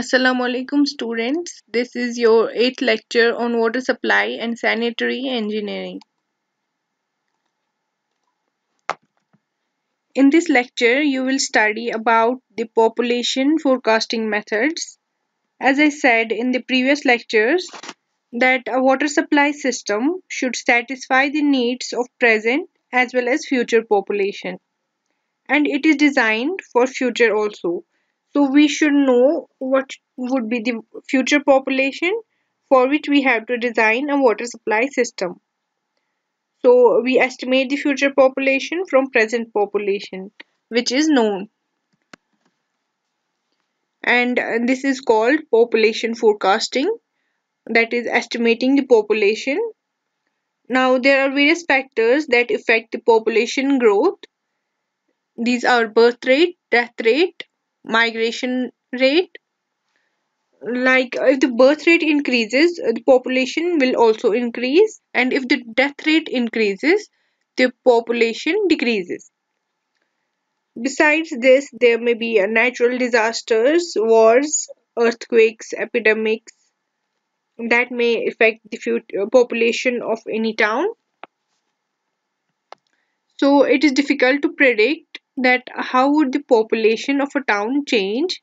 Assalamu alaikum students. This is your 8th lecture on water supply and sanitary engineering. In this lecture, you will study about the population forecasting methods. As I said in the previous lectures, that a water supply system should satisfy the needs of present as well as future population, and it is designed for future also. So we should know what would be the future population for which we have to design a water supply system. So we estimate the future population from present population, which is known, and this is called population forecasting, that is estimating the population. Now there are various factors that affect the population growth. These are birth rate, death rate, migration rate. Like if the birth rate increases, the population will also increase, and if the death rate increases, the population decreases. Besides this, there may be natural disasters, wars, earthquakes, epidemics that may affect the future population of any town. So it is difficult to predict that how would the population of a town change.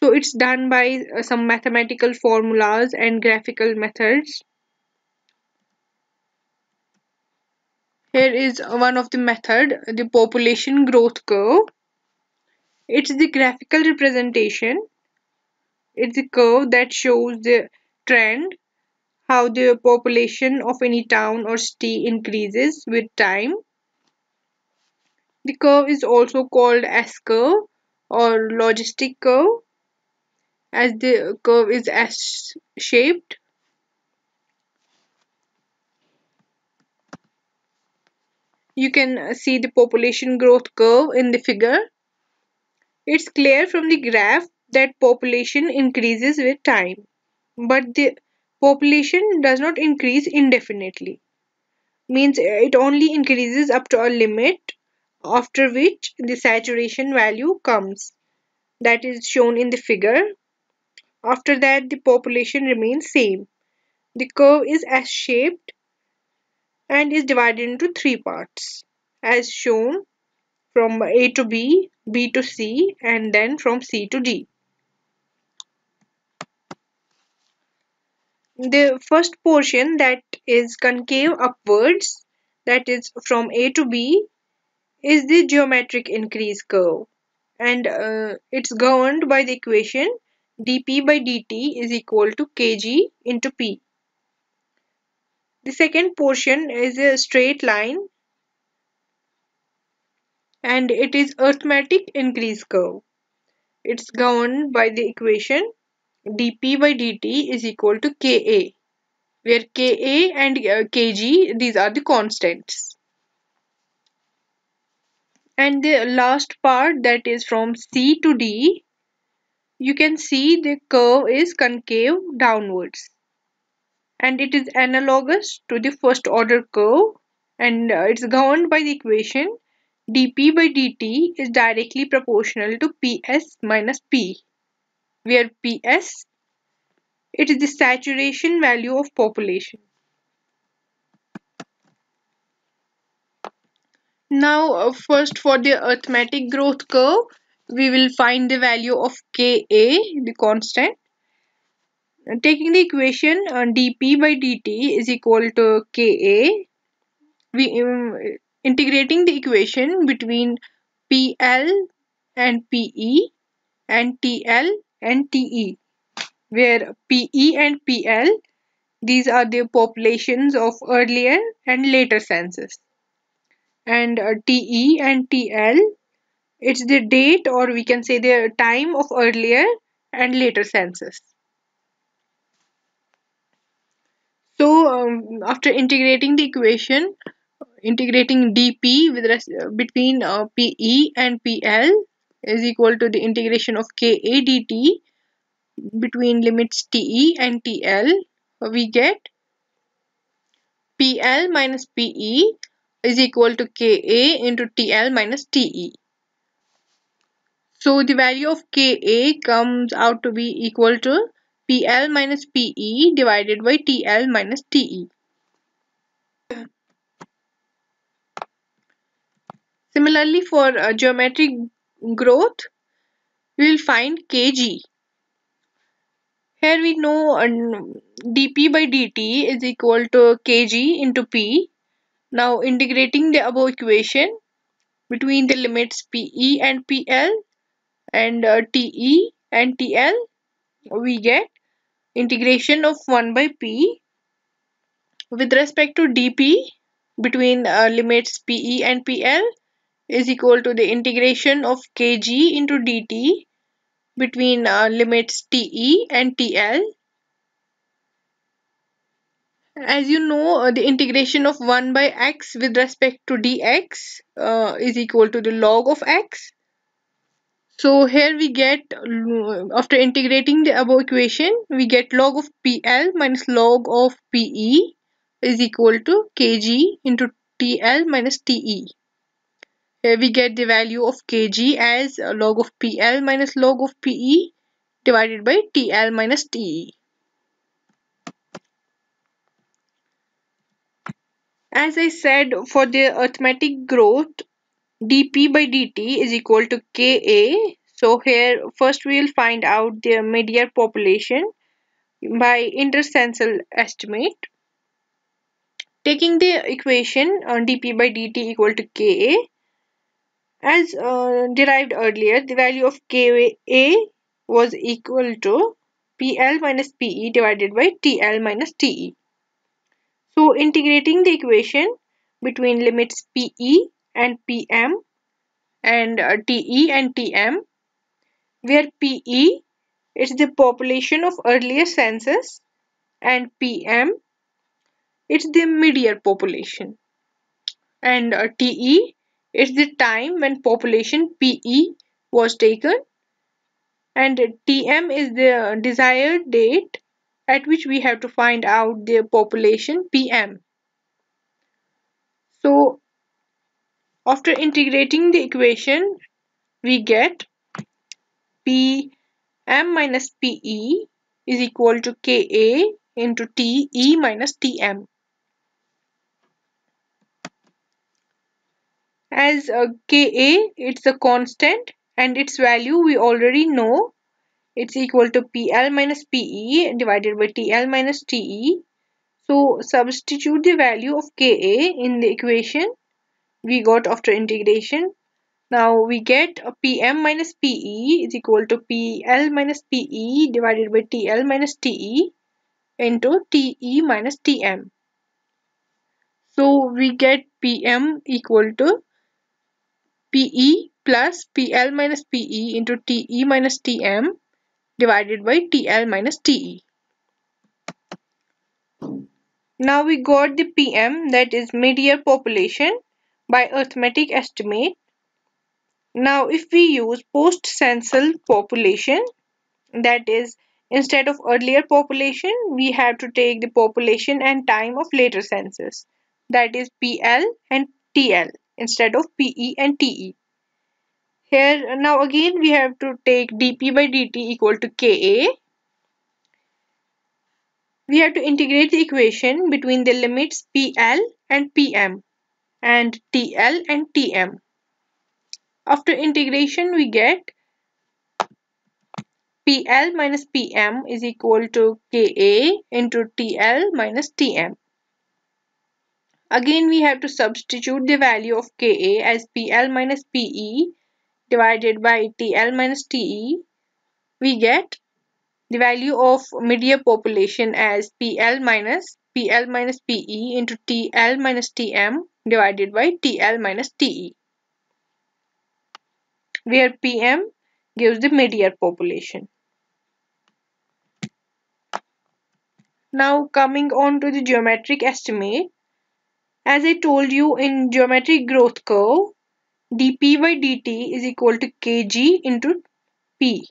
So it's done by some mathematical formulas and graphical methods. Here is one of the method, the population growth curve. It's the graphical representation. It's a curve that shows the trend, how the population of any town or city increases with time. The curve is also called S curve or logistic curve, as the curve is S shaped. You can see the population growth curve in the figure. It's clear from the graph that population increases with time, but the population does not increase indefinitely. Means it only increases up to a limit, after which the saturation value comes. That is shown in the figure. After that, the population remains same. The curve is S-shaped and is divided into three parts, as shown from A to B, B to C, and then from C to D. The first portion, that is concave upwards, that is from A to B, is the geometric increase curve, and it's governed by the equation dp by dt is equal to kg into p. The second portion is a straight line, and it is arithmetic increase curve. It's governed by the equation dp by dt is equal to ka, where ka and kg, these are the constants. And the last part, that is from C to D, you can see the curve is concave downwards, and it is analogous to the first order curve, and it's governed by the equation dp by dt is directly proportional to ps minus p, where ps, it is the saturation value of population. Now first, for the arithmetic growth curve, we will find the value of ka, the constant. Taking the equation dp by dt is equal to ka, we integrating the equation between PL and PE and TL and TE, where PE and PL, these are the populations of earlier and later census, and TE and TL, it's the date, or we can say the time of earlier and later census. So after integrating the equation, integrating dp between pe and pl is equal to the integration of ka dt between limits te and tl, we get pl minus pe is equal to ka into tl minus te. So the value of Ka comes out to be equal to PL minus PE divided by TL minus TE. Similarly, for geometric growth, we will find Kg. Here we know dp by dt is equal to Kg into P. Now integrating the above equation between the limits PE and PL and TE and TL, we get integration of 1 by P with respect to dp between limits PE and PL is equal to the integration of Kg into dt between limits TE and TL. As you know, the integration of 1 by x with respect to dx is equal to the log of x. So here we get, after integrating the above equation, we get log of PL minus log of PE is equal to Kg into TL minus TE. Here we get the value of Kg as log of PL minus log of PE divided by TL minus TE. As I said, for the arithmetic growth, dp by dt is equal to Ka. So here first we will find out the median population by intercensal estimate. Taking the equation dp by dt equal to Ka, as derived earlier, the value of Ka was equal to PL minus PE divided by TL minus TE. So integrating the equation between limits PE and PM and TE and TM, where PE is the population of earlier census and PM it's the mid-year population, and TE is the time when population PE was taken, and TM is the desired date at which we have to find out the population PM. So after integrating the equation, we get PM minus PE is equal to Ka into TE minus TM. As Ka, it's a constant and its value we already know. It's equal to PL minus PE divided by TL minus TE. So substitute the value of Ka in the equation we got after integration. Now we get a PM minus PE is equal to PL minus PE divided by TL minus TE into TE minus TM. So we get PM equal to PE plus PL minus PE into TE minus TM divided by TL minus TE. Now we got the PM, that is mid-year population, by arithmetic estimate. Now if we use post-censal population, that is instead of earlier population, we have to take the population and time of later census, that is PL and TL instead of PE and TE. Here now again we have to take dp by dt equal to Ka. We have to integrate the equation between the limits PL and PM and TL and TM. After integration we get PL minus PM is equal to Ka into TL minus TM. Again we have to substitute the value of Ka as PL minus PE divided by TL minus TE. We get the value of mid-year population as PL minus PE into TL minus TM divided by TL minus TE, where PM gives the mid-year population. Now coming on to the geometric estimate, as I told you in geometric growth curve, dp by dt is equal to Kg into P,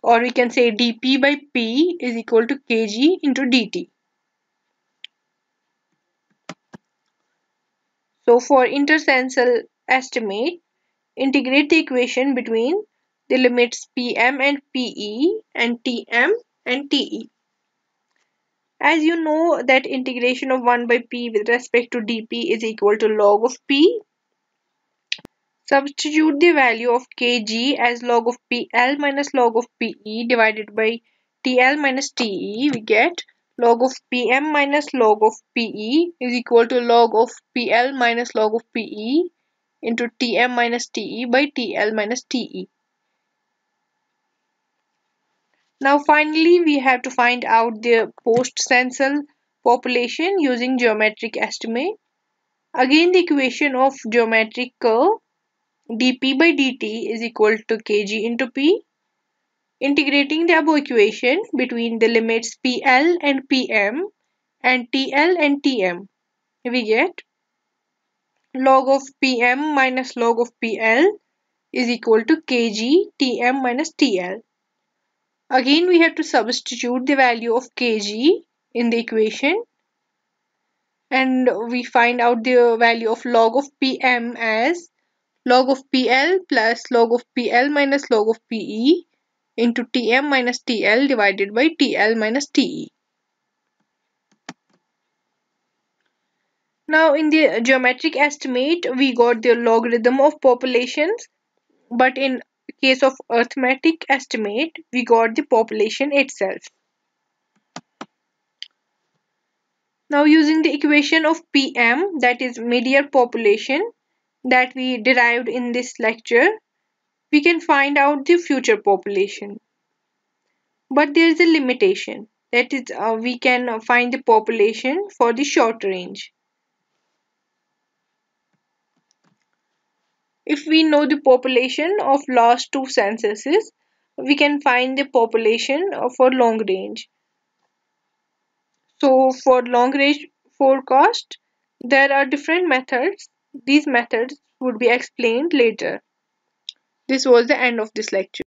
or we can say dp by P is equal to Kg into dt. So for intercensal estimate, integrate the equation between the limits PM and PE and TM and TE. As you know that integration of 1 by P with respect to dP is equal to log of P. Substitute the value of Kg as log of PL minus log of PE divided by TL minus TE. We get log of PM minus log of PE is equal to log of PL minus log of PE into Tm minus Te by TL minus Te. Now finally we have to find out the post-censal population using geometric estimate. Again the equation of geometric curve dp by dt is equal to kg into p. Integrating the above equation between the limits pl and pm and tl and tm, we get log of pm minus log of pl is equal to kg tm minus tl. Again we have to substitute the value of kg in the equation and we find out the value of log of pm as log of PL plus log of PL minus log of PE into Tm minus TL divided by TL minus TE. Now in the geometric estimate we got the logarithm of populations, but in case of arithmetic estimate we got the population itself. Now using the equation of PM, that is median population, that we derived in this lecture, we can find out the future population. But there is a limitation, that is we can find the population for the short range. If we know the population of last two censuses, we can find the population for long range. So for long range forecast there are different methods. These methods would be explained later. This was the end of this lecture.